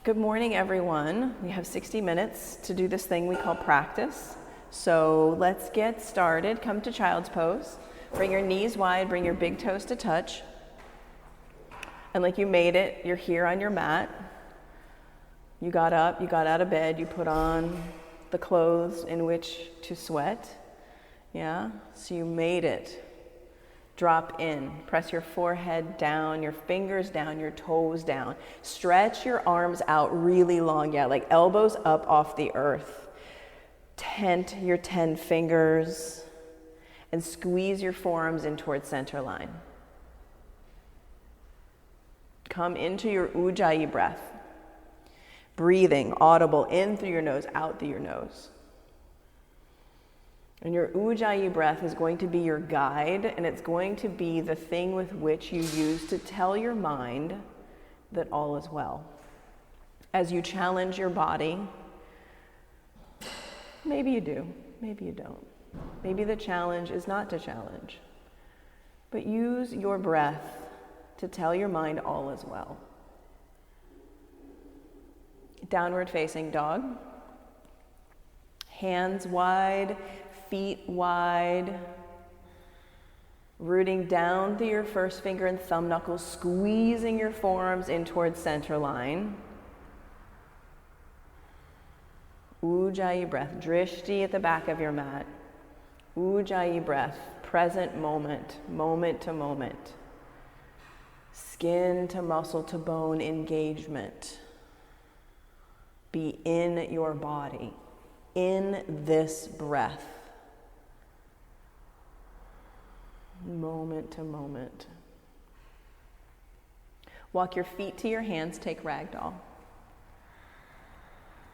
Good morning, everyone. We have 60 minutes to do this thing we call practice. So let's get started. Come to child's pose. Bring your knees wide, bring your big toes to touch. And like you made it, you're here on your mat. You got up, you got out of bed, you put on the clothes in which to sweat. Yeah, so you made it. Drop in, press your forehead down, your fingers down, your toes down. Stretch your arms out really long, like elbows up off the earth. Tent your 10 fingers and squeeze your forearms in towards center line. Come into your Ujjayi breath. Breathing, audible, in through your nose, out through your nose. And your Ujjayi breath is going to be your guide, and it's going to be the thing with which you use to tell your mind that all is well. As you challenge your body, maybe you do, maybe you don't. Maybe the challenge is not to challenge, but use your breath to tell your mind all is well. Downward facing dog. Hands wide, feet wide, rooting down through your first finger and thumb knuckles, squeezing your forearms in towards center line. Ujjayi breath, drishti at the back of your mat. Ujjayi breath, present moment, moment to moment. Skin to muscle to bone engagement. Be in your body, in this breath. Moment to moment. Walk your feet to your hands, take ragdoll.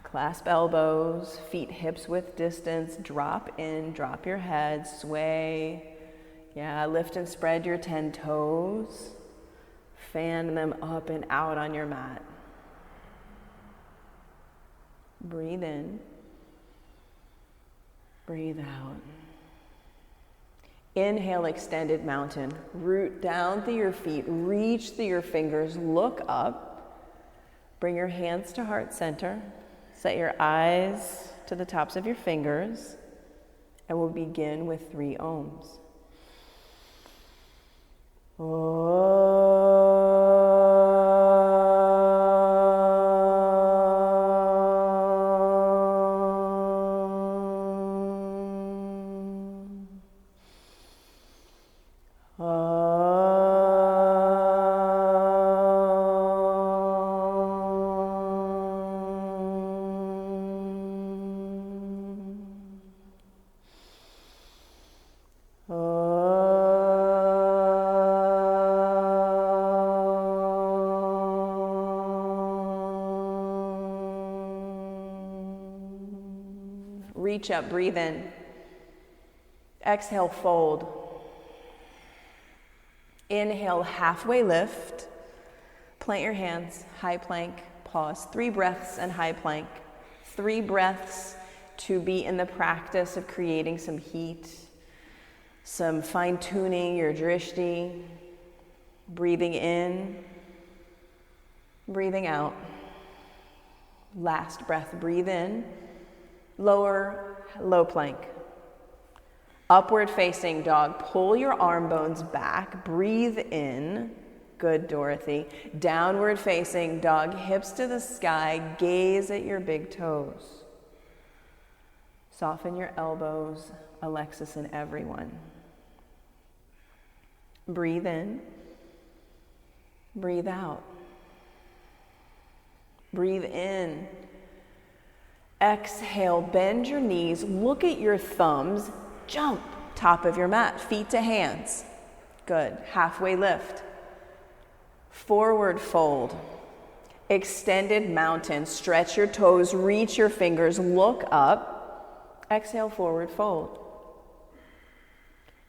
Clasp elbows, feet hips width distance, drop in, drop your head, sway. Lift and spread your 10 toes. Fan them up and out on your mat. Breathe in, breathe out. Inhale, extended mountain. Root down through your feet, reach through your fingers, look up. Bring your hands to heart center. Set your eyes to the tops of your fingers. And we'll begin with 3 ohms. Reach up, breathe in. Exhale, fold. Inhale, halfway lift. Plant your hands, high plank, pause. 3 breaths and high plank. 3 breaths to be in the practice of creating some heat, some fine-tuning your drishti. Breathing in, breathing out. Last breath, breathe in. Lower, low plank. Upward facing dog. Pull your arm bones back. Breathe in. Good, Dorothy. Downward facing dog. Hips to the sky. Gaze at your big toes. Soften your elbows. Alexis and everyone. Breathe in. Breathe out. Breathe in. Exhale, bend your knees, look at your thumbs, jump, top of your mat, feet to hands. Good, halfway lift. Forward fold. Extended mountain, stretch your toes, reach your fingers, look up. Exhale, forward fold.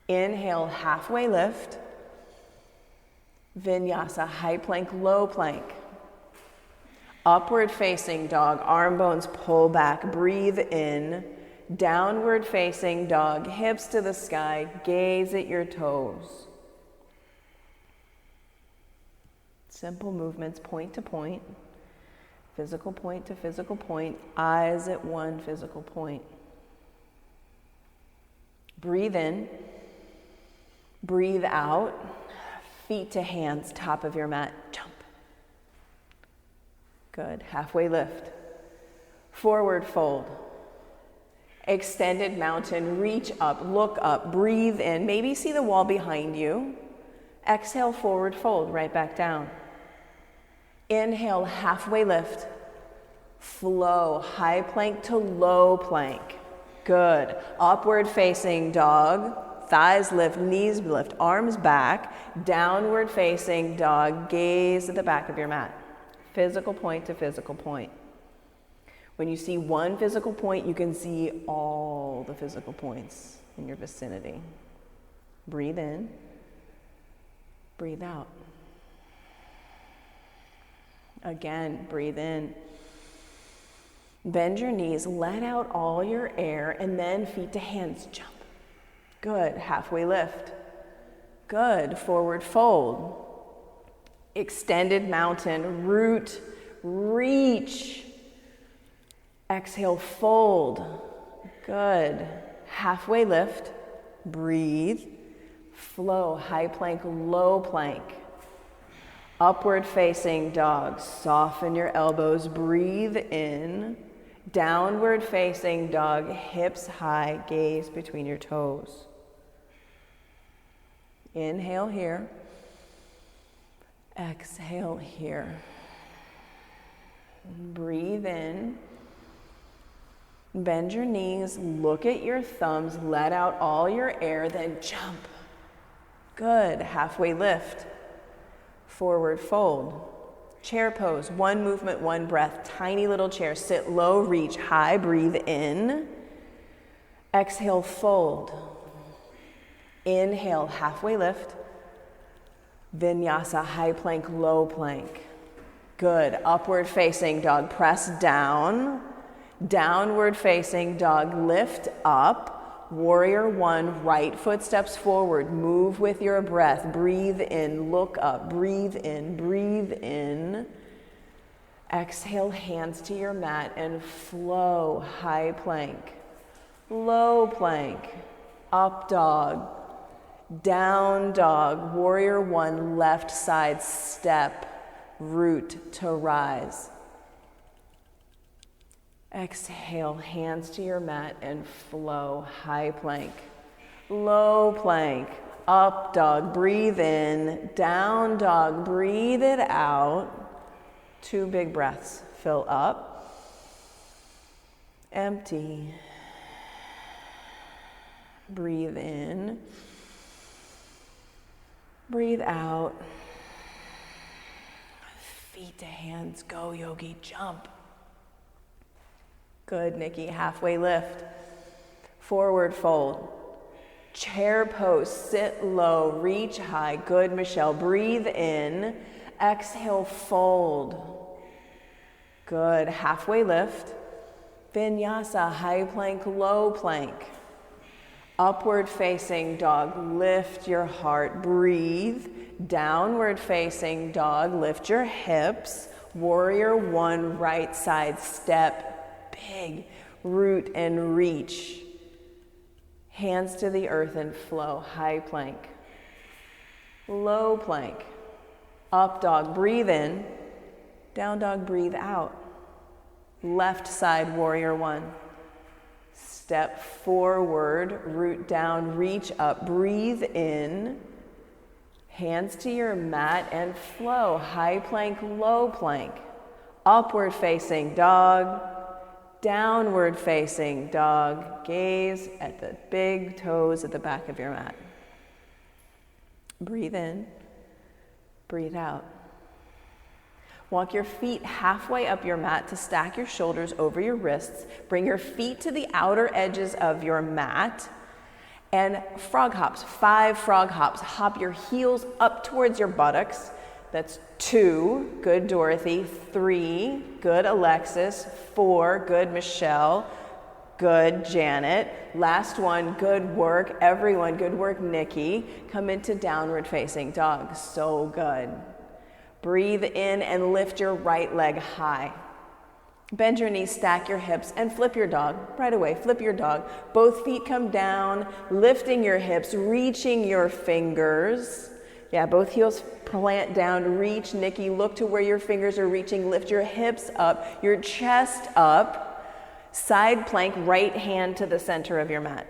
Inhale, halfway lift. Vinyasa, high plank, low plank. Upward facing dog, arm bones pull back, breathe in. Downward facing dog, hips to the sky, gaze at your toes. Simple movements, point to point. Physical point to physical point, eyes at one physical point. Breathe in, breathe out, feet to hands, top of your mat, jump. Good, halfway lift. Forward fold. Extended mountain, reach up, look up, breathe in. Maybe see the wall behind you. Exhale, forward fold, right back down. Inhale, halfway lift. Flow, high plank to low plank. Good. Upward facing dog. Thighs lift, knees lift, arms back. Downward facing dog. Gaze at the back of your mat. Physical point to physical point. When you see one physical point, you can see all the physical points in your vicinity. Breathe in. Breathe out. Again, breathe in. Bend your knees, let out all your air, and then feet to hands, jump. Good, halfway lift. Good, forward fold. Extended mountain, root, reach. Exhale, fold. Good, halfway lift. Breathe. Flow, high plank, low plank. Upward facing dog, soften your elbows, breathe in. Downward facing dog, hips high, gaze between your toes. Inhale here. Exhale here. Breathe in. Bend your knees, look at your thumbs, let out all your air, then jump. Good, halfway lift. Forward fold. Chair pose, one movement, one breath, tiny little chair. Sit low, reach high, breathe in. Exhale, fold. Inhale, halfway lift. Vinyasa, high plank, low plank. Good, upward facing dog, press down. Downward facing dog, lift up. Warrior one, right foot steps forward. Move with your breath. Breathe in, look up. Breathe in, breathe in. Exhale, hands to your mat and flow. High plank, low plank, up dog, down dog. Warrior one, left side step, root to rise. Exhale, hands to your mat and flow. High plank, low plank, up dog, breathe in, down dog, breathe it out. 2 big breaths. Fill up, empty, breathe in, breathe out. Feet to hands, go yogi, jump. Good, Nikki, halfway lift. Forward fold. Chair pose, sit low, reach high. Good, Michelle, breathe in. Exhale, fold. Good, halfway lift. Vinyasa, high plank, low plank. Upward facing dog, lift your heart, breathe. Downward facing dog, lift your hips. Warrior one, right side step. Big, root and reach. Hands to the earth and flow. High plank, low plank, up dog, breathe in. Down dog, breathe out. Left side, warrior one. Step forward, root down, reach up, breathe in. Hands to your mat and flow. High plank, low plank. Upward facing dog. Downward facing dog. Gaze at the big toes at the back of your mat. Breathe in, breathe out. Walk your feet halfway up your mat to stack your shoulders over your wrists. Bring your feet to the outer edges of your mat. And frog hops, 5 frog hops. Hop your heels up towards your buttocks. That's 2, good Dorothy. 3, good Alexis. 4, good Michelle. Good Janet. Last one, good work everyone. Good work Nikki. Come into downward facing dog. So good. Breathe in and lift your right leg high. Bend your knees, stack your hips, and flip your dog. Right away, flip your dog. Both feet come down, lifting your hips, reaching your fingers. Yeah, both heels plant down, reach. Nikki, look to where your fingers are reaching. Lift your hips up, your chest up. Side plank, right hand to the center of your mat.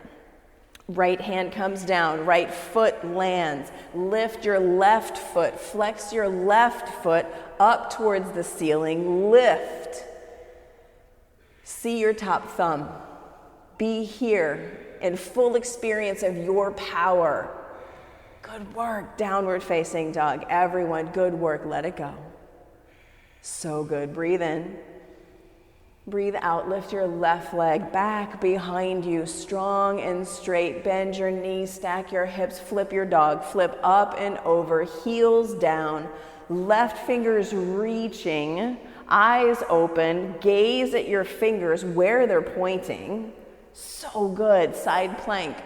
Right hand comes down, right foot lands. Lift your left foot, flex your left foot up towards the ceiling. Lift. See your top thumb. Be here in full experience of your power. Good work. Downward facing dog. Everyone, good work. Let it go. So good. Breathe in. Breathe out. Lift your left leg back behind you, strong and straight. Bend your knees, stack your hips, flip your dog. Flip up and over, heels down. Left fingers reaching. Eyes open, gaze at your fingers where they're pointing. So good. Side plank,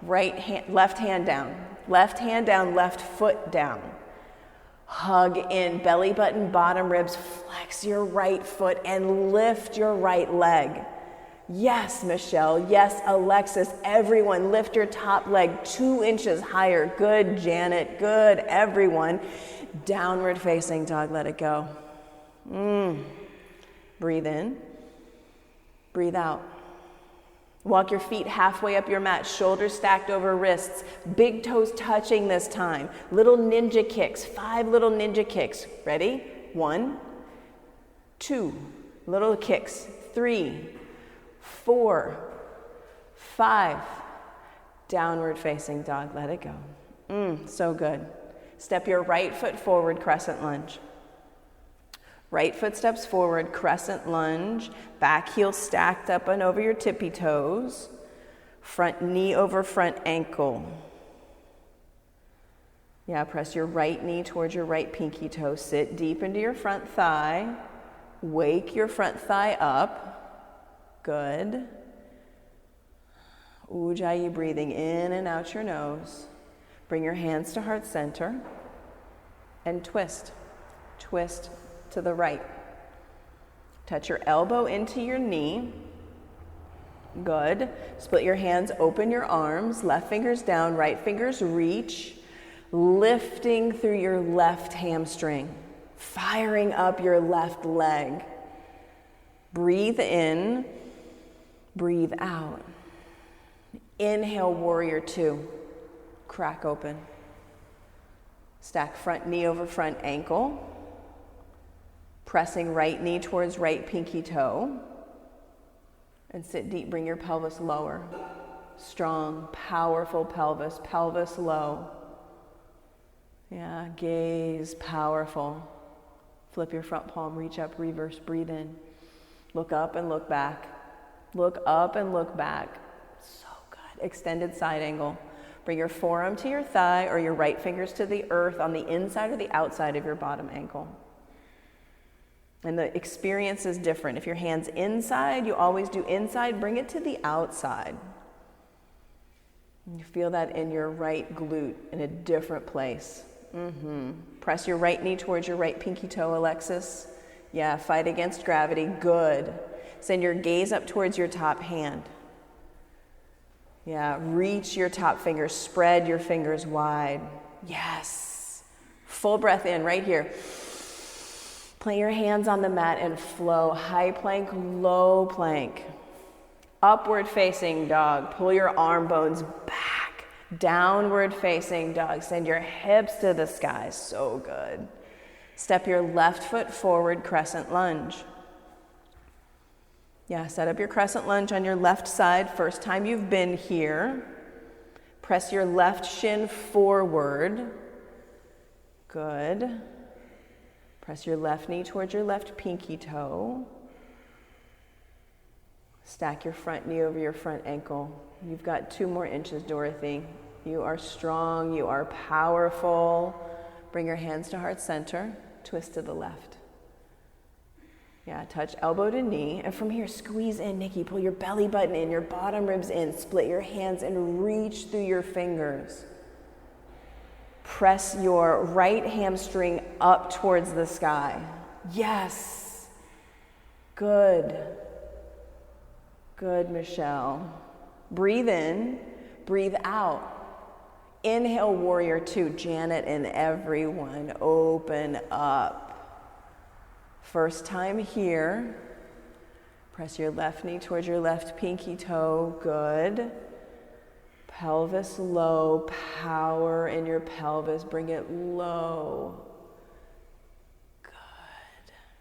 left hand down, left foot down. Hug in, belly button, bottom ribs, flex your right foot and lift your right leg. Yes, Michelle, yes, Alexis, everyone lift your top leg 2 inches higher. Good, Janet, good, everyone. Downward facing dog, let it go. Breathe in, breathe out. Walk your feet halfway up your mat, shoulders stacked over wrists, big toes touching this time. Little ninja kicks, 5 little ninja kicks. Ready? 1, 2, little kicks, 3, 4, 5. Downward facing dog, let it go. So good. Step your right foot forward, crescent lunge. Right foot steps forward, crescent lunge, back heel stacked up and over your tippy toes, front knee over front ankle. Yeah, press your right knee towards your right pinky toe, sit deep into your front thigh, wake your front thigh up, good. Ujjayi, breathing in and out your nose. Bring your hands to heart center and twist, twist to the right. Touch your elbow into your knee. Good. Split your hands, open your arms, left fingers down, right fingers reach, lifting through your left hamstring, firing up your left leg. Breathe in, breathe out. Inhale, warrior 2. Crack open. Stack front knee over front ankle. Pressing right knee towards right pinky toe. And sit deep, bring your pelvis lower. Strong, powerful pelvis, pelvis low. Yeah, gaze, powerful. Flip your front palm, reach up, reverse, breathe in. Look up and look back. Look up and look back. So good. Extended side angle. Bring your forearm to your thigh or your right fingers to the earth on the inside or the outside of your bottom ankle. And the experience is different. If your hand's inside, you always do inside, bring it to the outside. You feel that in your right glute in a different place. Press your right knee towards your right pinky toe, Alexis. Yeah, fight against gravity, good. Send your gaze up towards your top hand. Yeah, reach your top fingers, spread your fingers wide. Yes. Full breath in right here. Plant your hands on the mat and flow. High plank, low plank. Upward facing dog. Pull your arm bones back. Downward facing dog. Send your hips to the sky. So good. Step your left foot forward, crescent lunge. Yeah, set up your crescent lunge on your left side. First time you've been here. Press your left shin forward. Good. Press your left knee towards your left pinky toe. Stack your front knee over your front ankle. You've got 2 more inches, Dorothy. You are strong, you are powerful. Bring your hands to heart center, twist to the left. Yeah, touch elbow to knee. And from here, squeeze in, Nikki. Pull your belly button in, your bottom ribs in. Split your hands and reach through your fingers. Press your right hamstring up towards the sky. Yes. Good. Good, Michelle. Breathe in, breathe out. Inhale, warrior two. Janet and everyone, open up. First time here. Press your left knee towards your left pinky toe. Good. Pelvis low, power in your pelvis. Bring it low. Good.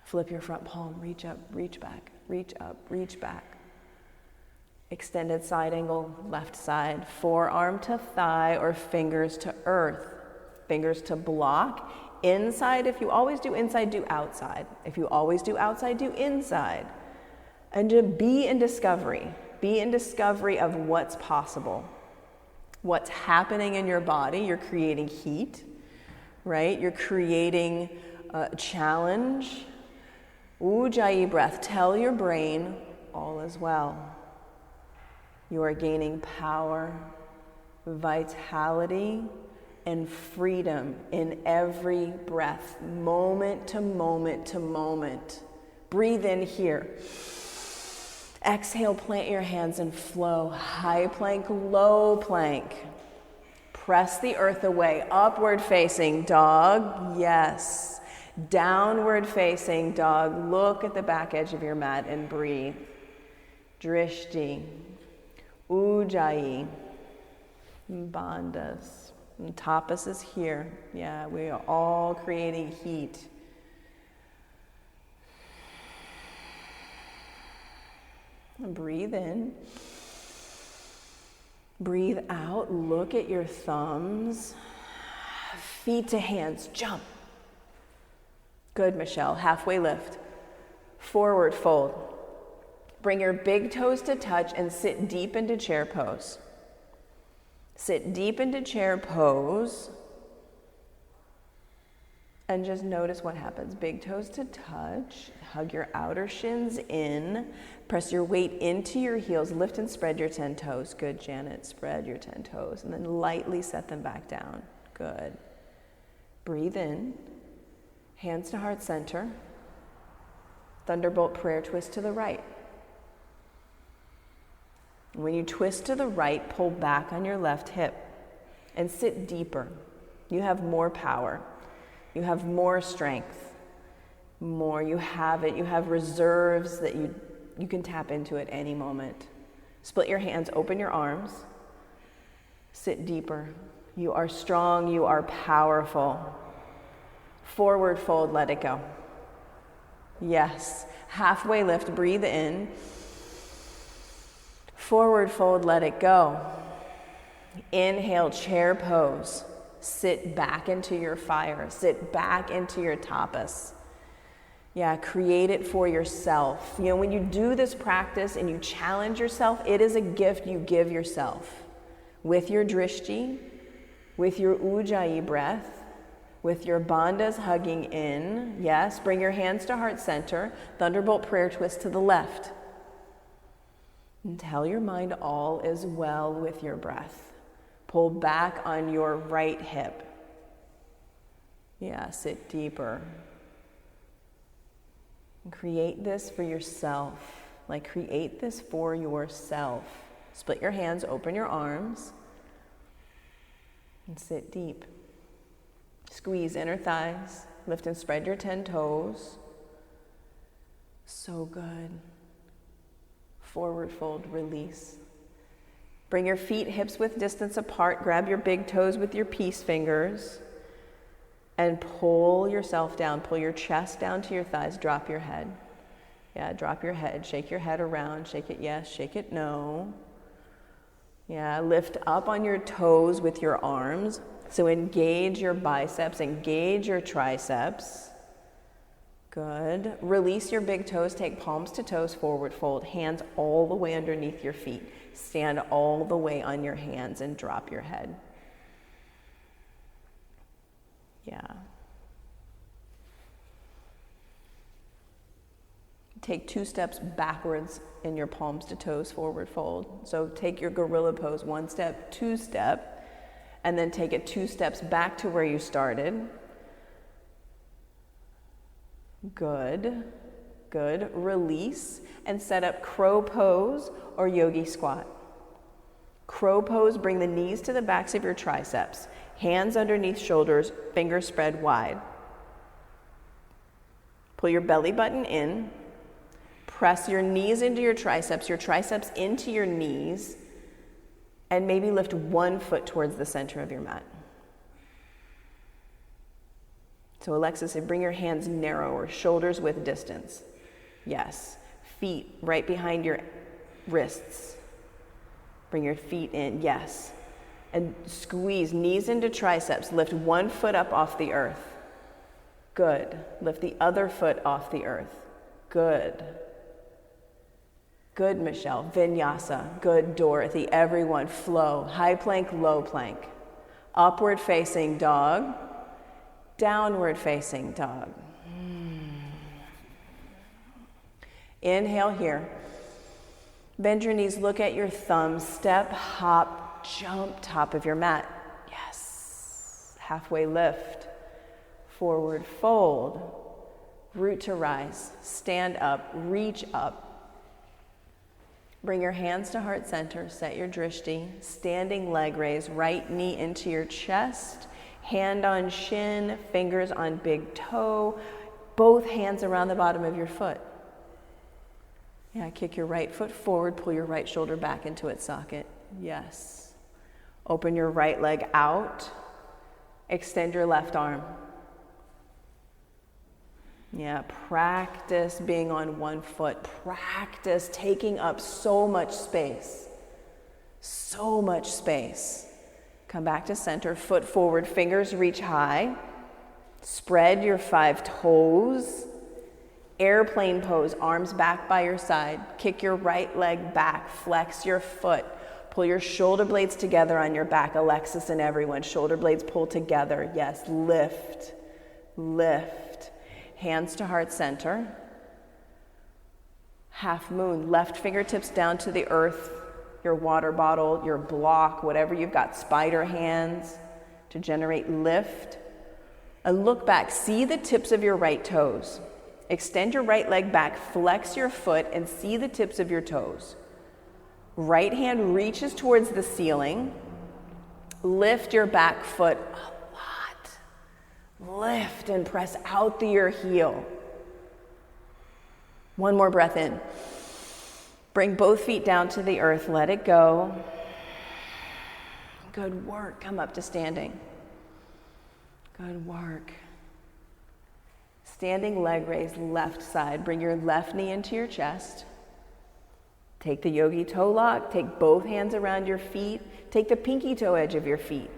Flip your front palm, reach up, reach back, reach up, reach back. Extended side angle, left side, forearm to thigh or fingers to earth. Fingers to block. Inside, if you always do inside, do outside. If you always do outside, do inside. And to be in discovery. Be in discovery of what's possible. What's happening in your body. You're creating heat, right? You're creating a challenge. Ujjayi breath. Tell your brain all is well. You are gaining power, vitality, and freedom in every breath, moment to moment to moment. Breathe in here. Exhale, plant your hands and flow. High plank, low plank. Press the earth away. Upward facing dog, yes. Downward facing dog. Look at the back edge of your mat and breathe. Drishti. Ujjayi, bandhas, and tapas is here. Yeah, we are all creating heat. And breathe in. Breathe out. Look at your thumbs. Feet to hands. Jump. Good, Michelle. Halfway lift. Forward fold. Bring your big toes to touch and sit deep into chair pose. Sit deep into chair pose. And just notice what happens. Big toes to touch. Hug your outer shins in. Press your weight into your heels. Lift and spread your 10 toes. Good, Janet. Spread your 10 toes. And then lightly set them back down. Good. Breathe in. Hands to heart center. Thunderbolt prayer twist to the right. When you twist to the right, pull back on your left hip and sit deeper. You have more power. You have more strength. More. You have it. You have reserves that you can tap into at any moment. Split your hands, open your arms. Sit deeper. You are strong. You are powerful. Forward fold, let it go. Yes. Halfway lift, breathe in. Forward fold, let it go. Inhale, chair pose. Sit back into your fire. Sit back into your tapas. Yeah, create it for yourself. You know, when you do this practice and you challenge yourself, it is a gift you give yourself. With your drishti, with your ujjayi breath, with your bandhas hugging in. Yes, bring your hands to heart center. Thunderbolt prayer twist to the left. And tell your mind all is well with your breath. Pull back on your right hip. Yeah, sit deeper. And create this for yourself. Like, create this for yourself. Split your hands, open your arms, and sit deep. Squeeze inner thighs. Lift and spread your 10 toes. So good. Forward fold, release. Bring your feet hips width distance apart. Grab your big toes with your peace fingers and pull yourself down. Pull your chest down to your thighs. Drop your head. Yeah, drop your head. Shake your head around. Shake it yes, shake it no. Yeah, lift up on your toes with your arms. So engage your biceps, engage your triceps. Good. Release your big toes. Take palms to toes, forward fold. Hands all the way underneath your feet. Stand all the way on your hands and drop your head. Yeah. Take 2 steps backwards in your palms to toes, forward fold. So take your gorilla pose, 1 step, 2 step, and then take it 2 steps back to where you started. Good. Good. Release and set up crow pose or yogi squat. Crow pose, bring the knees to the backs of your triceps. Hands underneath shoulders, fingers spread wide. Pull your belly button in. Press your knees into your triceps into your knees, and maybe lift one foot towards the center of your mat. So Alexis, bring your hands narrower, shoulders width distance. Yes. Feet right behind your wrists. Bring your feet in, yes. And squeeze knees into triceps. Lift one foot up off the earth. Good. Lift the other foot off the earth. Good. Good, Michelle. Vinyasa. Good, Dorothy. Everyone, flow. High plank, low plank. Upward facing dog. Downward facing dog. Inhale here. Bend your knees, look at your thumbs. Step, hop, jump, top of your mat. Yes. Halfway lift. Forward fold. Root to rise. Stand up, reach up. Bring your hands to heart center, set your drishti, standing leg raise, right knee into your chest, hand on shin, fingers on big toe, both hands around the bottom of your foot. Yeah, kick your right foot forward, pull your right shoulder back into its socket. Yes. Open your right leg out, extend your left arm. Yeah, practice being on one foot. Practice taking up so much space. So much space. Come back to center, foot forward, fingers reach high. Spread your 5 toes. Airplane pose, arms back by your side. Kick your right leg back, flex your foot. Pull your shoulder blades together on your back. Alexis and everyone, shoulder blades pull together. Yes, lift, lift. Hands to heart center. Half moon, left fingertips down to the earth, your water bottle, your block, whatever you've got, spider hands to generate lift. And look back, see the tips of your right toes. Extend your right leg back, flex your foot, and see the tips of your toes. Right hand reaches towards the ceiling. Lift your back foot a lot. Lift and press out through your heel. One more breath in. Bring both feet down to the earth. Let it go. Good work. Come up to standing. Good work. Standing leg raise, left side. Bring your left knee into your chest. Take the Yogi Toe Lock. Take both hands around your feet. Take the pinky toe edge of your feet.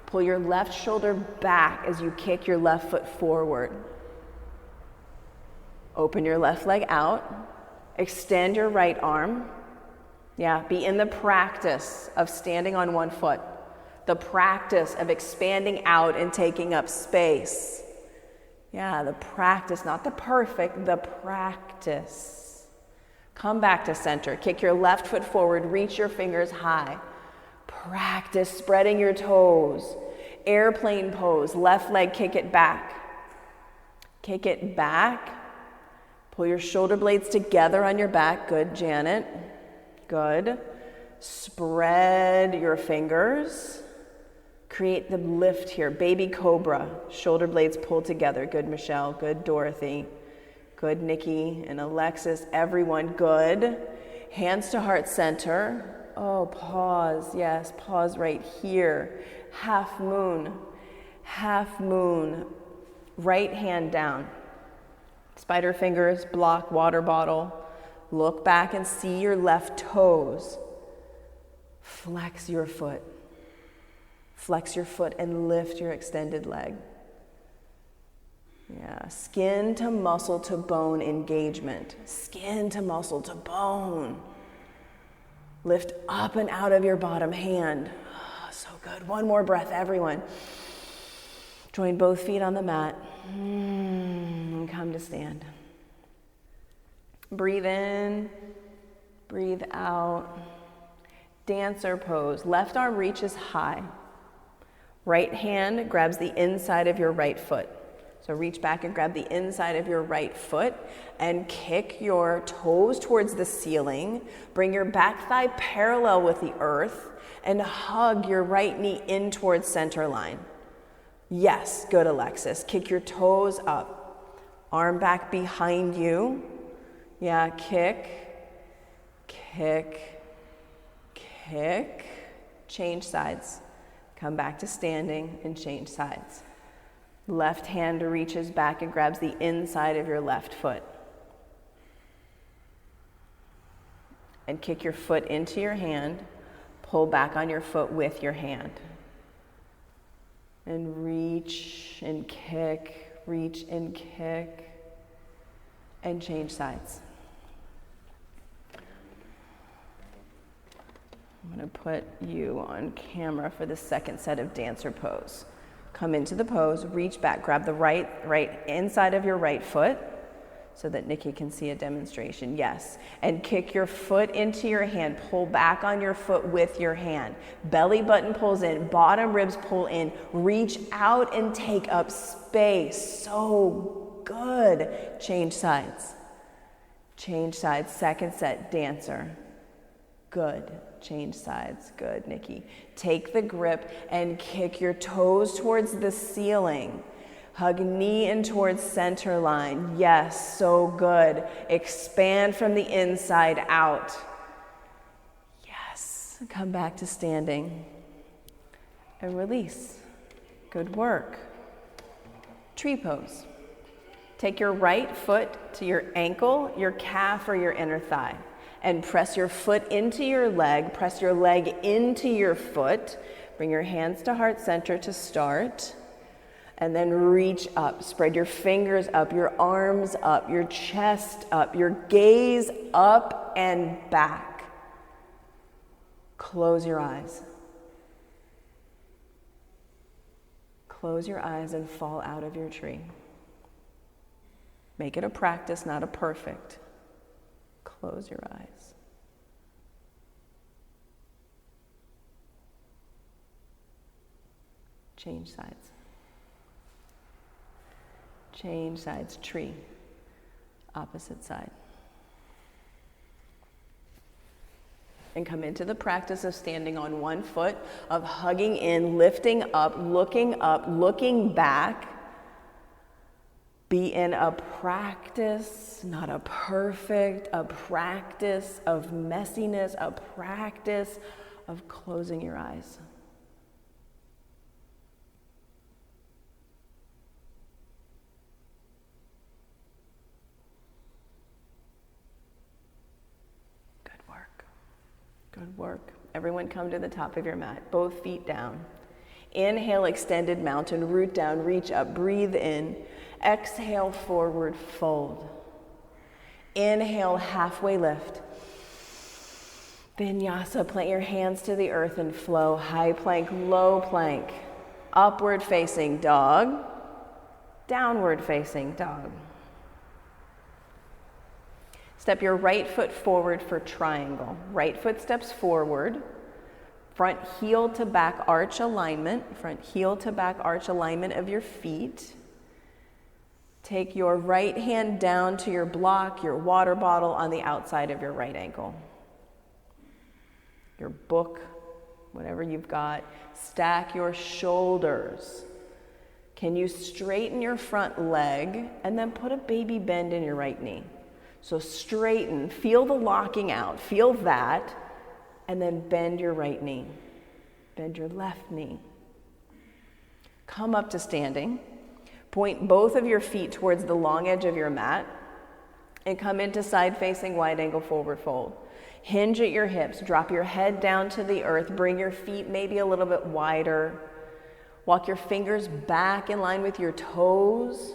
Pull your left shoulder back as you kick your left foot forward. Open your left leg out. Extend your right arm. Yeah, be in the practice of standing on one foot. The practice of expanding out and taking up space. Yeah, the practice, not the perfect, the practice. Come back to center. Kick your left foot forward. Reach your fingers high. Practice spreading your toes. Airplane pose. Left leg, kick it back. Kick it back. Pull your shoulder blades together on your back. Good, Janet. Good. Spread your fingers. Create the lift here. Baby cobra. Shoulder blades pulled together. Good, Michelle. Good, Dorothy. Good, Nikki and Alexis. Everyone. Good. Hands to heart center. Oh, pause. Yes, pause right here. Half moon. Half moon. Right hand down. Spider fingers, block, water bottle. Look back and see your left toes. Flex your foot. Flex your foot and lift your extended leg. Yeah, skin to muscle to bone engagement. Skin to muscle to bone. Lift up and out of your bottom hand. Oh, so good. One more breath, everyone. Join both feet on the mat. And come to stand. Breathe in. Breathe out. Dancer pose. Left arm reaches high. Right hand grabs the inside of your right foot. So reach back and grab the inside of your right foot and kick your toes towards the ceiling. Bring your back thigh parallel with the earth and hug your right knee in towards center line. Yes, good, Alexis. Kick your toes up. Arm back behind you. Yeah, kick, kick, kick. Change sides. Come back to standing and change sides. Left hand reaches back and grabs the inside of your left foot. And kick your foot into your hand. Pull back on your foot with your hand. And reach and kick, reach and kick, and change sides. I'm going to put you on camera for the second set of dancer pose. Come into the pose, reach back, grab the right inside of your right foot so that Nikki can see a demonstration. Yes. And kick your foot into your hand. Pull back on your foot with your hand. Belly button pulls in, bottom ribs pull in. Reach out and take up space. So good. Change sides. Change sides. Second set, dancer. Good. Change sides. Good, Nikki. Take the grip and kick your toes towards the ceiling. Hug knee in towards center line. Yes, so good. Expand from the inside out. Yes. Come back to standing. And release. Good work. Tree pose. Take your right foot to your ankle, your calf, or your inner thigh. And press your foot into your leg, press your leg into your foot. Bring your hands to heart center to start. And then reach up, spread your fingers up, your arms up, your chest up, your gaze up and back. Close your eyes. Close your eyes and fall out of your tree. Make it a practice, not a perfect. Close your eyes. Change sides. Change sides. Tree. Opposite side. And come into the practice of standing on one foot, of hugging in, lifting up, looking back. Be in a practice, not a perfect, a practice of messiness, a practice of closing your eyes. Good work. Good work. Everyone come to the top of your mat, both feet down. Inhale, extended mountain, root down, reach up, breathe in. Exhale, forward fold. Inhale, halfway lift. Vinyasa, plant your hands to the earth and flow. High plank, low plank. Upward facing dog. Downward facing dog. Step your right foot forward for triangle. Right foot steps forward. Front heel to back arch alignment. Front heel to back arch alignment of your feet. Take your right hand down to your block, your water bottle on the outside of your right ankle. Your book, whatever you've got. Stack your shoulders. Can you straighten your front leg and then put a baby bend in your right knee? So straighten, feel the locking out, feel that, and then bend your right knee. Bend your left knee. Come up to standing. Point both of your feet towards the long edge of your mat and come into side-facing wide angle forward fold. Hinge at your hips, drop your head down to the earth, bring your feet maybe a little bit wider. Walk your fingers back in line with your toes.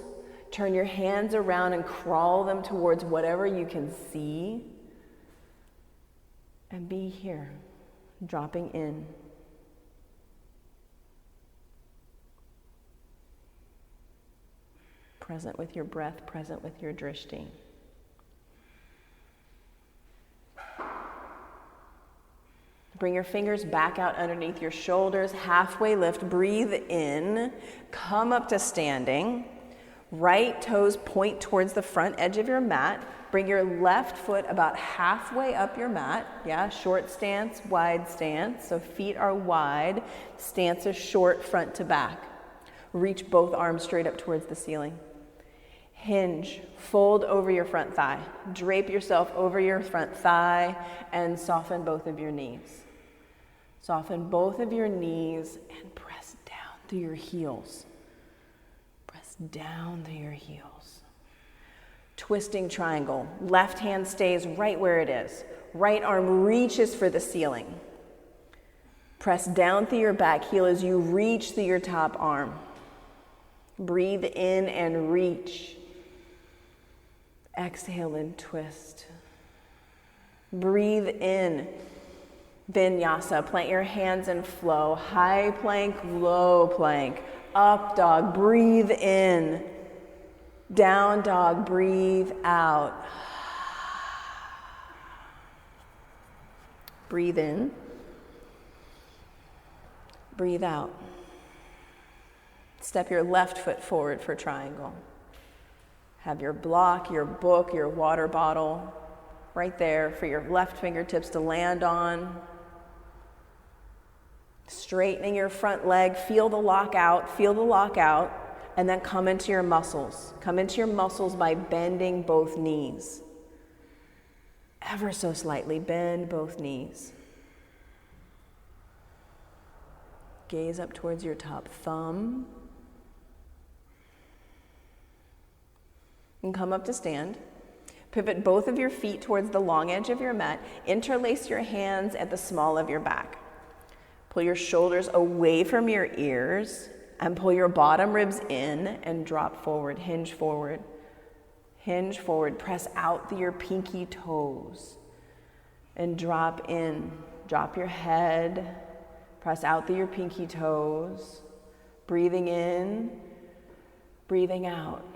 Turn your hands around and crawl them towards whatever you can see. And be here, dropping in. Present with your breath, present with your drishti. Bring your fingers back out underneath your shoulders, halfway lift, breathe in, come up to standing. Right toes point towards the front edge of your mat. Bring your left foot about halfway up your mat. Yeah, short stance, wide stance. So feet are wide. Stance is short, front to back. Reach both arms straight up towards the ceiling. Hinge, fold over your front thigh. Drape yourself over your front thigh and soften both of your knees. Soften both of your knees and press down through your heels. Press down through your heels. Twisting triangle. Left hand stays right where it is. Right arm reaches for the ceiling. Press down through your back heel as you reach through your top arm. Breathe in and reach. Exhale and twist. Breathe in. Vinyasa. Plant your hands and flow. High plank, low plank. Up dog. Breathe in. Down dog. Breathe out. Breathe in. Breathe out. Step your left foot forward for triangle. Have your block, your book, your water bottle right there for your left fingertips to land on. Straightening your front leg, feel the lock out, and then come into your muscles. Come into your muscles by bending both knees. Ever so slightly, bend both knees. Gaze up towards your top thumb. And come up to stand. Pivot both of your feet towards the long edge of your mat. Interlace your hands at the small of your back. Pull your shoulders away from your ears and pull your bottom ribs in and drop forward. Hinge forward. Hinge forward. Press out through your pinky toes and drop in. Drop your head. Press out through your pinky toes. Breathing in, breathing out.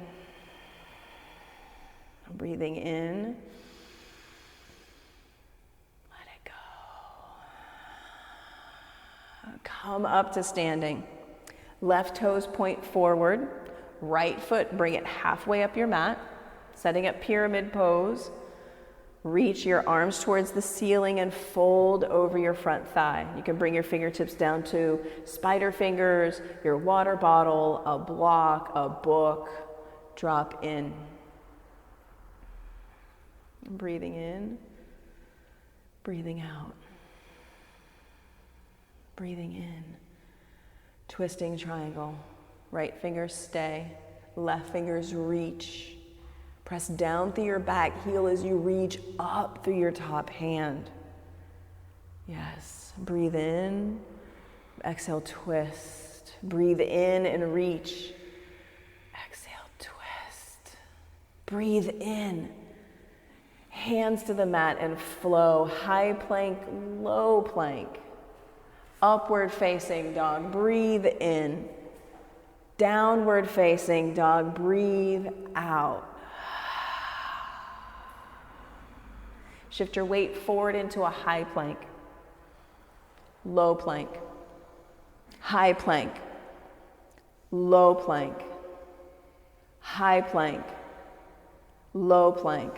Breathing in, let it go. Come up to standing. Left toes point forward. Right foot, bring it halfway up your mat. Setting up pyramid pose. Reach your arms towards the ceiling and fold over your front thigh. You can bring your fingertips down to spider fingers, your water bottle, a block, a book. Drop in. Breathing in, breathing out. Breathing in. Twisting triangle. Right fingers stay, left fingers reach. Press down through your back heel as you reach up through your top hand. Yes, breathe in, exhale, twist. Breathe in and reach. Exhale, twist. Breathe in. Hands to the mat and flow. High plank, low plank. Upward facing dog, breathe in. Downward facing dog, breathe out. Shift your weight forward into a high plank. Low plank. High plank. Low plank. High plank. Low plank.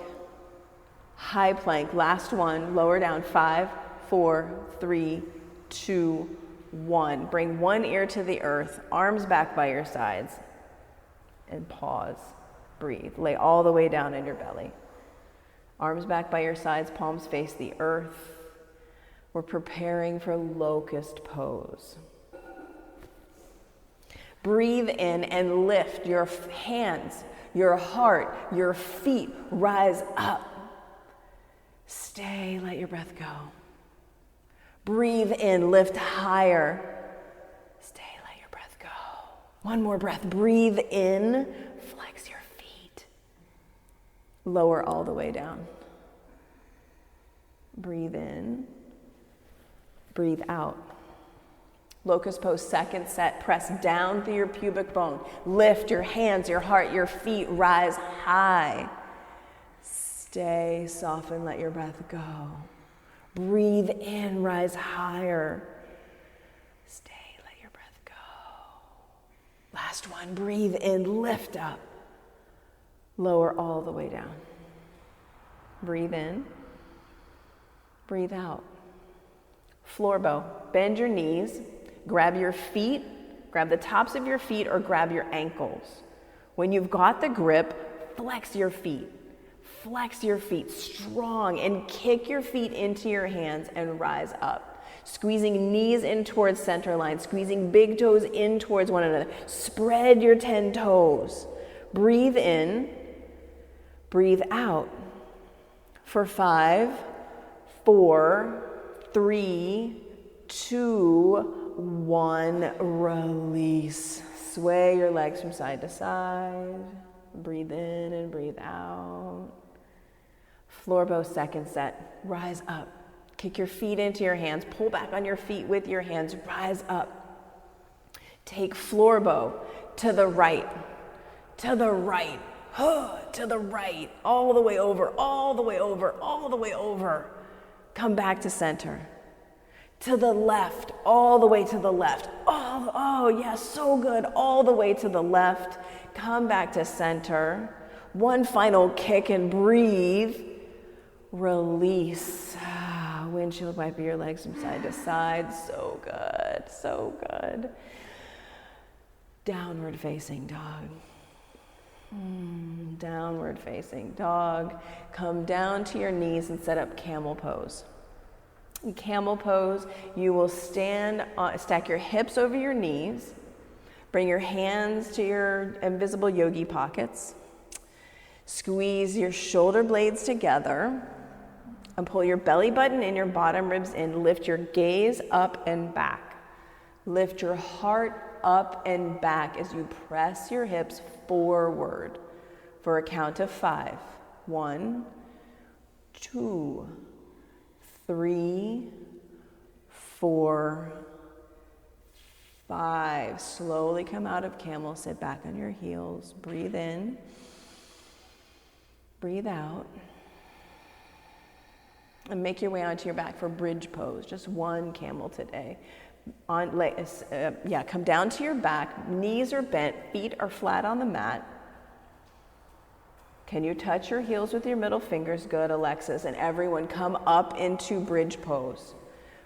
High plank, last one, lower down, 5, 4, 3, 2, 1. Bring one ear to the earth, arms back by your sides, and pause, breathe. Lay all the way down in your belly. Arms back by your sides, palms face the earth. We're preparing for Locust Pose. Breathe in and lift your hands, your heart, your feet, rise up. Stay, let your breath go. Breathe in, lift higher. Stay, let your breath go. One more breath. Breathe in, flex your feet. Lower all the way down. Breathe in, breathe out. Locust Pose, second set. Press down through your pubic bone. Lift your hands, your heart, your feet, rise high. Stay, soften, let your breath go. Breathe in, rise higher. Stay, let your breath go. Last one, breathe in, lift up. Lower all the way down. Breathe in. Breathe out. Floor bow. Bend your knees. Grab your feet. Grab the tops of your feet or grab your ankles. When you've got the grip, flex your feet. Flex your feet strong and kick your feet into your hands and rise up. Squeezing knees in towards center line, squeezing big toes in towards one another. Spread your 10 toes. Breathe in, breathe out. For 5, 4, 3, 2, 1, release. Sway your legs from side to side. Breathe in and breathe out. Floor bow, second set. Rise up. Kick your feet into your hands. Pull back on your feet with your hands. Rise up. Take floor bow to the right. To the right. To the right. All the way over. All the way over. All the way over. Come back to center. To the left. All the way to the left. Oh, yes, so good. All the way to the left. Come back to center. One final kick and breathe. Release. Windshield wiper your legs from side to side. So good, so good. Downward facing dog. Downward facing dog. Come down to your knees and set up camel pose. In camel pose, you will stack your hips over your knees. Bring your hands to your invisible yogi pockets. Squeeze your shoulder blades together and pull your belly button and your bottom ribs in. Lift your gaze up and back. Lift your heart up and back as you press your hips forward for a count of 5. 1, 2, 3, 4, 5. Slowly come out of camel, sit back on your heels. Breathe in. Breathe out. And make your way onto your back for bridge pose. Just one camel today. Come down to your back. Knees are bent. Feet are flat on the mat. Can you touch your heels with your middle fingers? Good, Alexis. And everyone come up into bridge pose.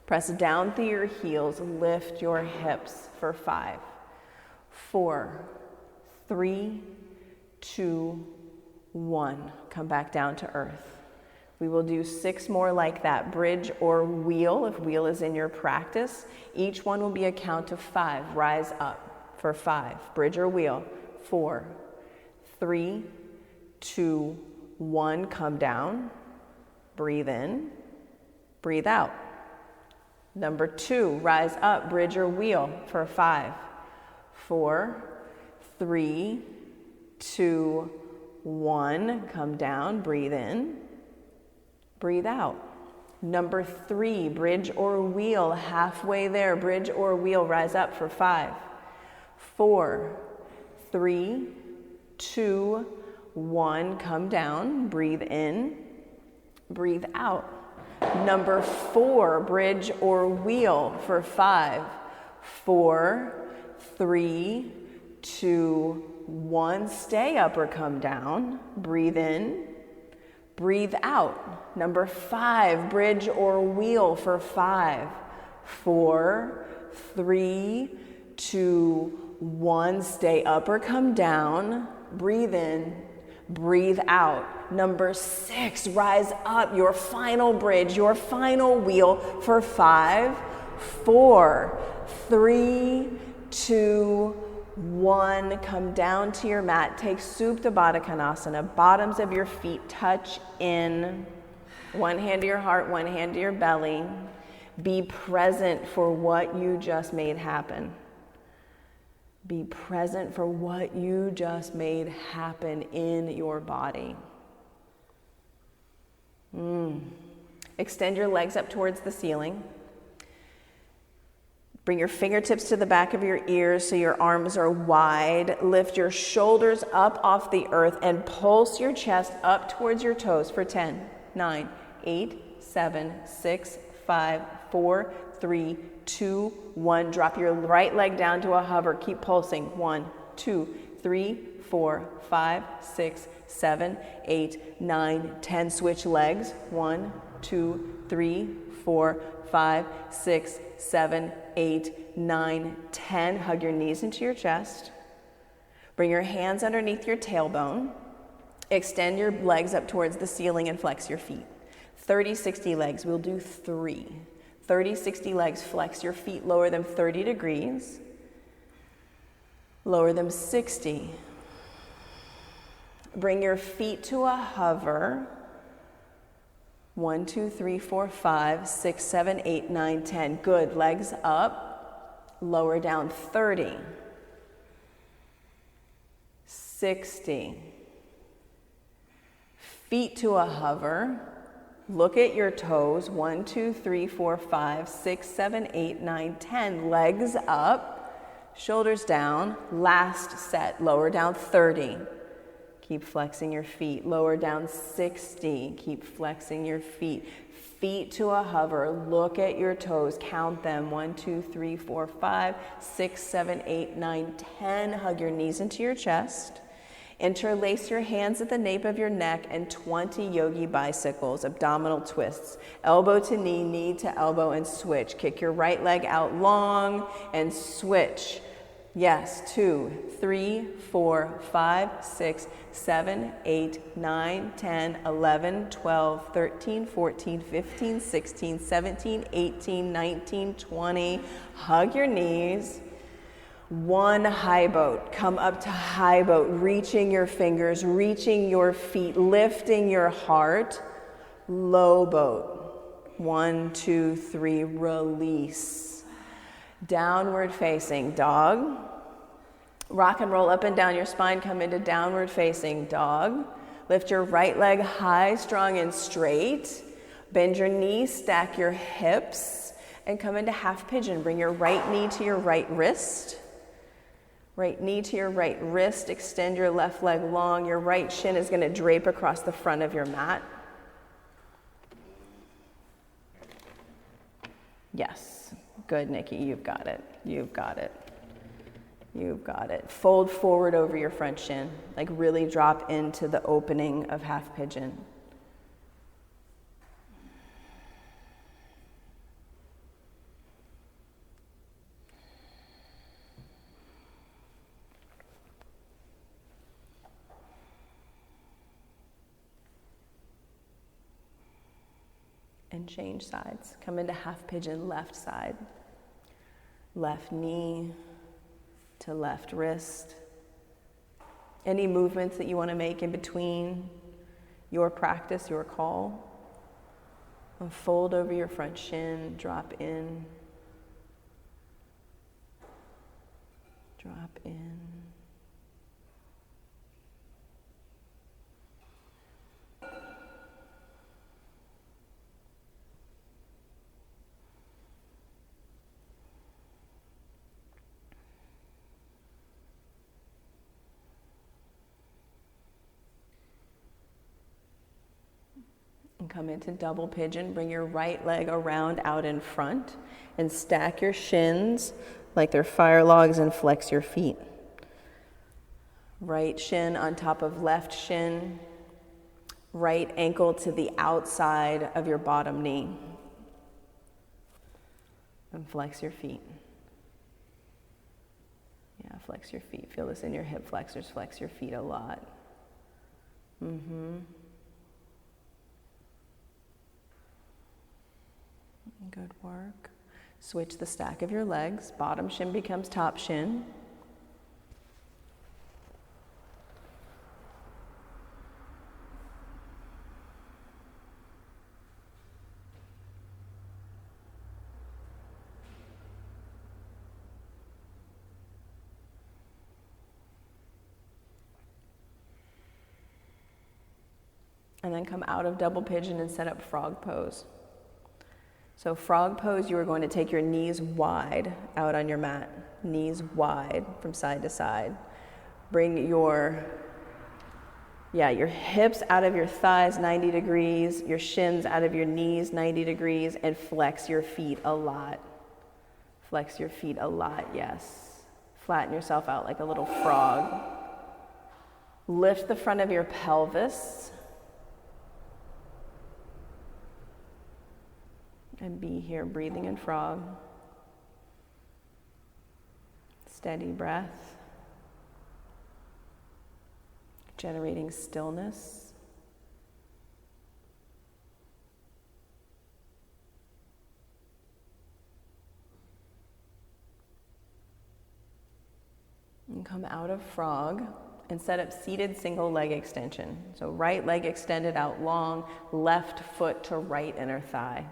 Press down through your heels. Lift your hips for 5, 4, 3, 2, 1. Come back down to earth. We will do 6 more like that, bridge or wheel, if wheel is in your practice. Each one will be a count of 5. Rise up for 5, bridge or wheel. 4, 3, 2, 1. Come down. Breathe in. Breathe out. Number 2, rise up, bridge or wheel for 5, 4, 3, 2, 1. Come down. Breathe in. Breathe out. Number 3, bridge or wheel, halfway there, bridge or wheel, rise up for 5, 4, 3, 2, 1, come down, breathe in, breathe out. Number 4, bridge or wheel for 5, 4, 3, 2, 1, stay up or come down, breathe in, breathe out. Number 5, bridge or wheel for 5, 4, 3, 2, 1. Stay up or come down. Breathe in, breathe out. Number 6, rise up. Your final bridge, your final wheel for 5, 4, 3, 2, 1. Come down to your mat. Take Supta Baddha Konasana. Bottoms of your feet touch in. One hand to your heart, one hand to your belly. Be present for what you just made happen. Be present for what you just made happen in your body. Extend your legs up towards the ceiling. Bring your fingertips to the back of your ears so your arms are wide. Lift your shoulders up off the earth and pulse your chest up towards your toes for 10, 9, 8, 7, 6, 5, 4, 3, 2, 1. Drop your right leg down to a hover. Keep pulsing. 1, 2, 3, 4, 5, 6, 7, 8, 9, 10. Switch legs. 1, 2, 3, 4, 5, 6, 7, 8, 9, 10. Hug your knees into your chest. Bring your hands underneath your tailbone. Extend your legs up towards the ceiling and flex your feet. 30, 60 legs. We'll do 3. 30, 60 legs. Flex your feet. Lower them 30 degrees. Lower them 60. Bring your feet to a hover. 1, 2, 3, 4, 5, 6, 7, 8, 9, 10. Good. Legs up. Lower down 30. 60. Feet to a hover. Look at your toes. 1, 2, 3, 4, 5, 6, 7, 8, 9, 10. Legs up. Shoulders down. Last set. Lower down 30. Keep flexing your feet. Lower down 60. Keep flexing your feet. Feet to a hover. Look at your toes. Count them. 1, 2, 3, 4, 5, 6, 7, 8, 9, 10. Hug your knees into your chest. Interlace your hands at the nape of your neck and 20 yogi bicycles, abdominal twists. Elbow to knee, knee to elbow, and switch. Kick your right leg out long and switch. Yes, 2, 3, 4, 5, 6, 7, 8, 9, 10, 11, 12, 13, 14, 15, 16, 17, 18, 19, 20. Hug your knees. 1 high boat. Come up to high boat, reaching your fingers, reaching your feet, lifting your heart. Low boat. 1, 2, 3, release. Downward facing dog. Rock and roll up and down your spine. Come into downward facing dog. Lift your right leg high, strong and straight. Bend your knees, stack your hips, and come into half pigeon. Bring your right knee to your right wrist. Right knee to your right wrist. Extend your left leg long. Your right shin is going to drape across the front of your mat. Yes. Good, Nikki. You've got it. You've got it. You've got it. Fold forward over your front shin. Like really drop into the opening of half pigeon. And change sides. Come into half pigeon, left side. Left knee to left wrist. Any movements that you want to make in between your practice, your call. And fold over your front shin, drop in. Drop in. And come into double pigeon. Bring your right leg around out in front and stack your shins like they're fire logs and flex your feet. Right shin on top of left shin. Right ankle to the outside of your bottom knee. And flex your feet. Yeah, flex your feet. Feel this in your hip flexors. Flex your feet a lot. Good work. Switch the stack of your legs. Bottom shin becomes top shin. And then come out of double pigeon and set up frog pose. So frog pose, you are going to take your knees wide out on your mat. Knees wide from side to side. Bring your hips out of your thighs 90 degrees, your shins out of your knees 90 degrees, and flex your feet a lot. Flex your feet a lot, yes. Flatten yourself out like a little frog. Lift the front of your pelvis. And be here, breathing in frog. Steady breath. Generating stillness. And come out of frog and set up seated single leg extension. So right leg extended out long, left foot to right inner thigh.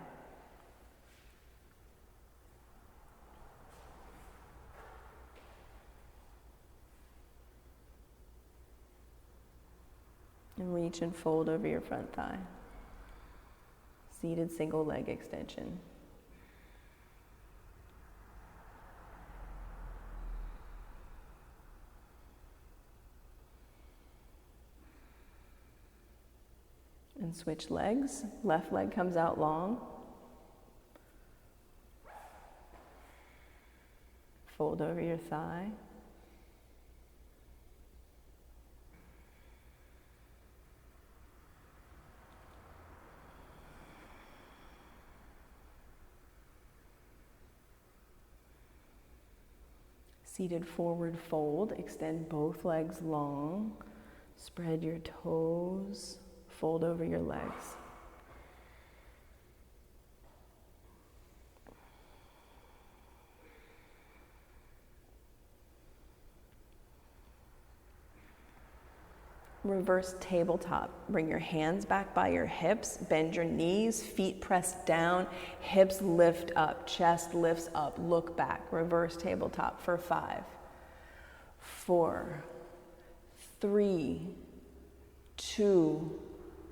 And reach and fold over your front thigh. Seated single leg extension. And switch legs. Left leg comes out long. Fold over your thigh. Seated forward fold, extend both legs long, spread your toes, fold over your legs. Reverse tabletop. Bring your hands back by your hips, bend your knees, feet pressed down, hips lift up, chest lifts up, look back. Reverse tabletop for 5, 4, 3, 2,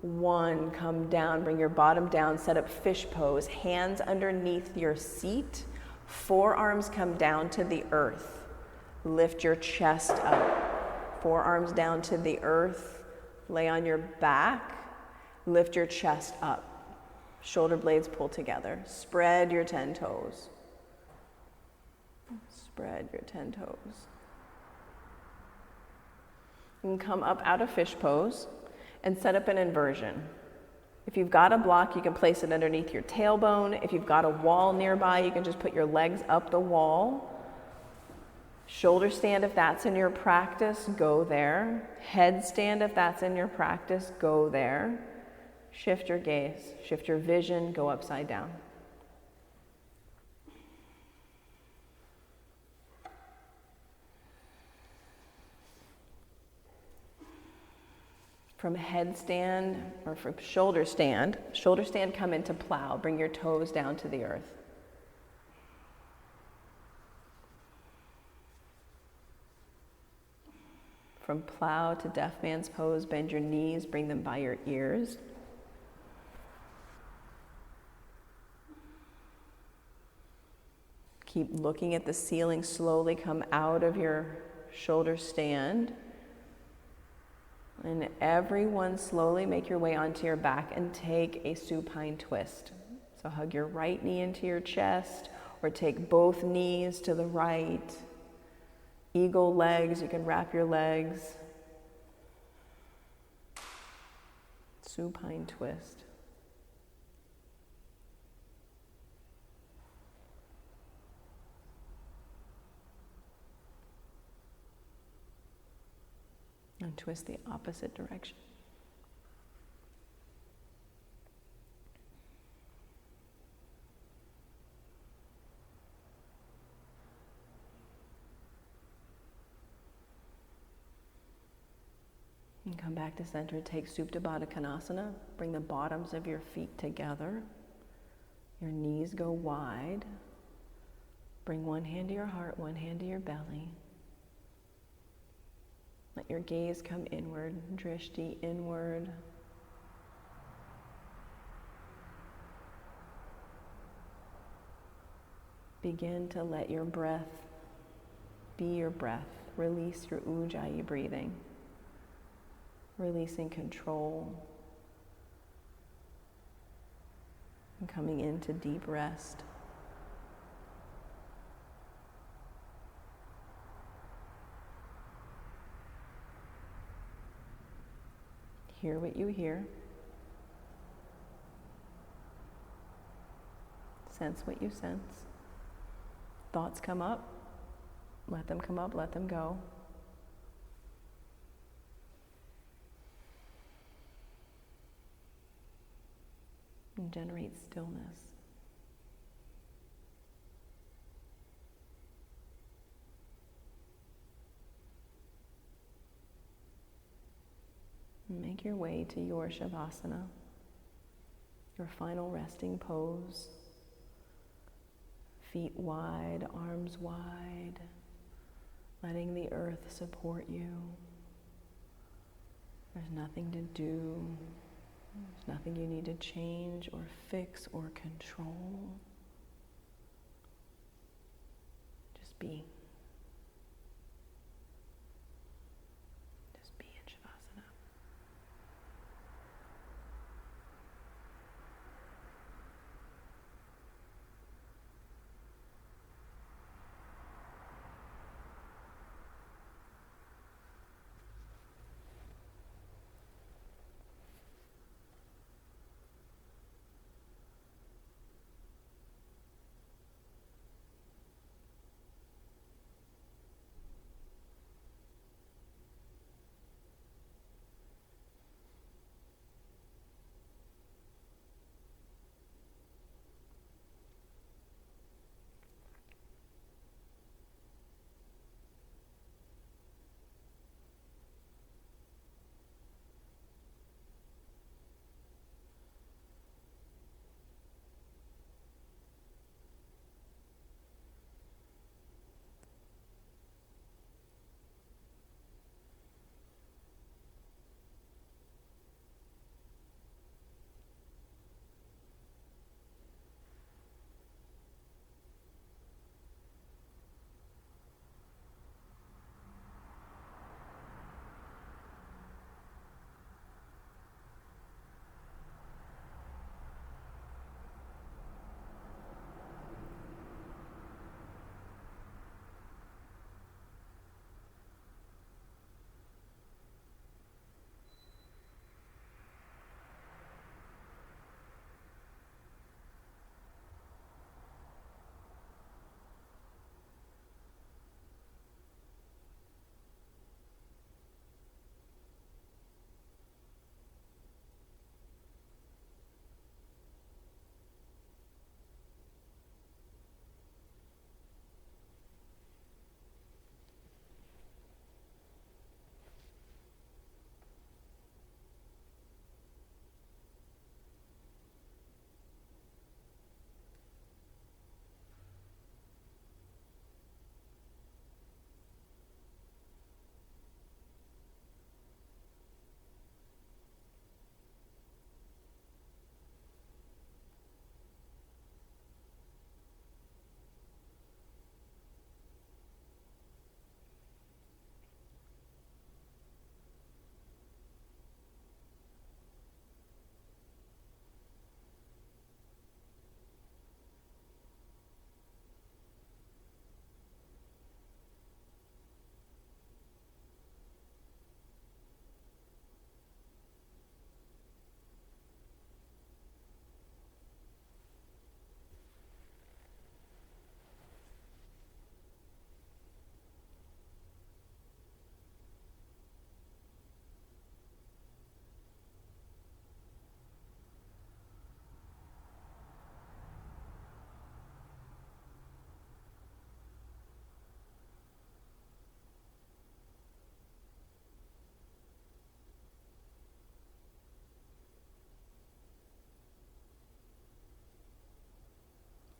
1. Come down, bring your bottom down, set up fish pose, hands underneath your seat, forearms come down to the earth. Lift your chest up. Forearms down to the earth, lay on your back, lift your chest up. Shoulder blades pull together. Spread your 10 toes. Spread your 10 toes. You can come up out of fish pose and set up an inversion. If you've got a block, you can place it underneath your tailbone. If you've got a wall nearby, you can just put your legs up the wall. Shoulder stand if that's in your practice, go there. Headstand if that's in your practice, go there. Shift your gaze, shift your vision, go upside down. From headstand or from shoulder stand come into plow. Bring your toes down to the earth. From plow to deaf man's pose, bend your knees, bring them by your ears. Keep looking at the ceiling, slowly come out of your shoulder stand. And everyone slowly make your way onto your back and take a supine twist. So hug your right knee into your chest or take both knees to the right. Eagle legs, you can wrap your legs. Supine twist. And twist the opposite direction. And come back to center. Take Supta Baddha Konasana. Bring the bottoms of your feet together. Your knees go wide. Bring one hand to your heart, one hand to your belly. Let your gaze come inward, drishti inward. Begin to let your breath be your breath. Release your ujjayi breathing. Releasing control. And coming into deep rest. Hear what you hear. Sense what you sense. Thoughts come up. Let them come up, let them go. And generate stillness. Make your way to your Shavasana, your final resting pose. Feet wide, arms wide, letting the earth support you. There's nothing to do. There's nothing you need to change or fix or control. Just be. Just be in Shavasana.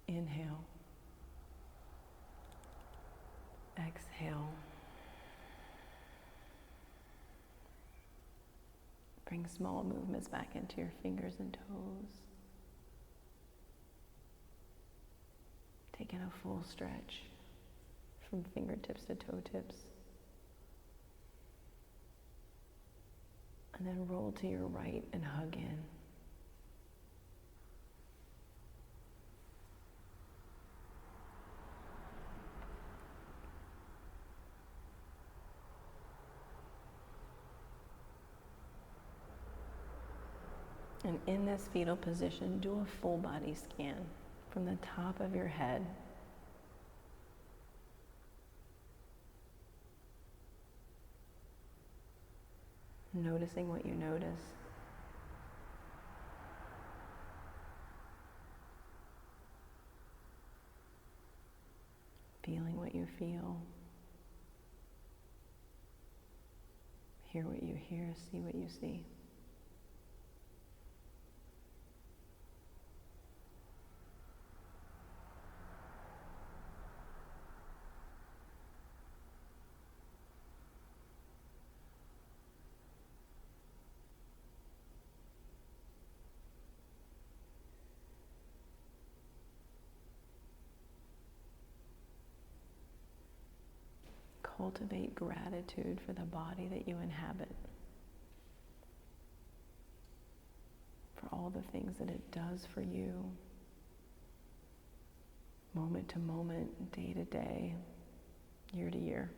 Inhale. Exhale. Bring small movements back into your fingers and toes. Take in a full stretch from fingertips to toe tips. And then roll to your right and hug in. And in this fetal position, do a full body scan from the top of your head noticing what you notice. Feeling what you feel. Hear what you hear, see what you see. Cultivate gratitude for the body that you inhabit, for all the things that it does for you, moment to moment, day to day, year to year.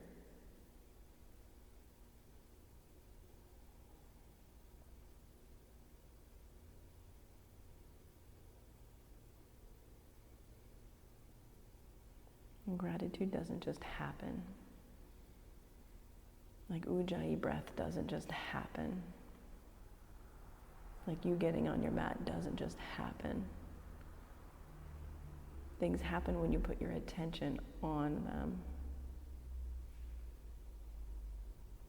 And gratitude doesn't just happen. Like Ujjayi breath doesn't just happen. Like you getting on your mat doesn't just happen. Things happen when you put your attention on them.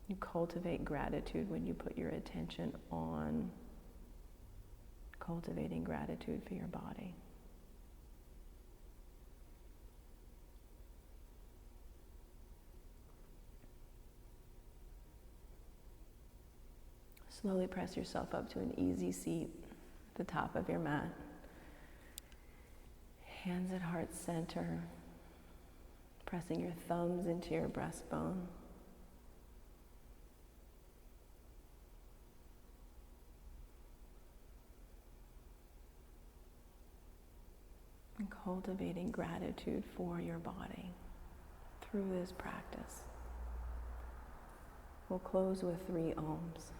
You cultivate gratitude when you put your attention on cultivating gratitude for your body. Slowly press yourself up to an easy seat at the top of your mat. Hands at heart center, pressing your thumbs into your breastbone. And cultivating gratitude for your body through this practice. We'll close with 3 ohms.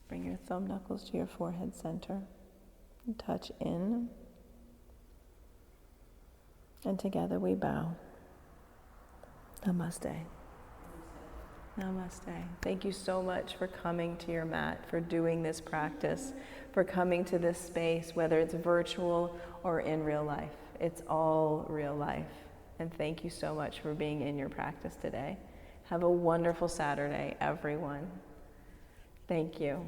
Bring your thumb knuckles to your forehead center. And touch in. And together we bow. Namaste. Namaste. Thank you so much for coming to your mat, for doing this practice, for coming to this space, whether it's virtual or in real life. It's all real life. And thank you so much for being in your practice today. Have a wonderful Saturday, everyone. Thank you.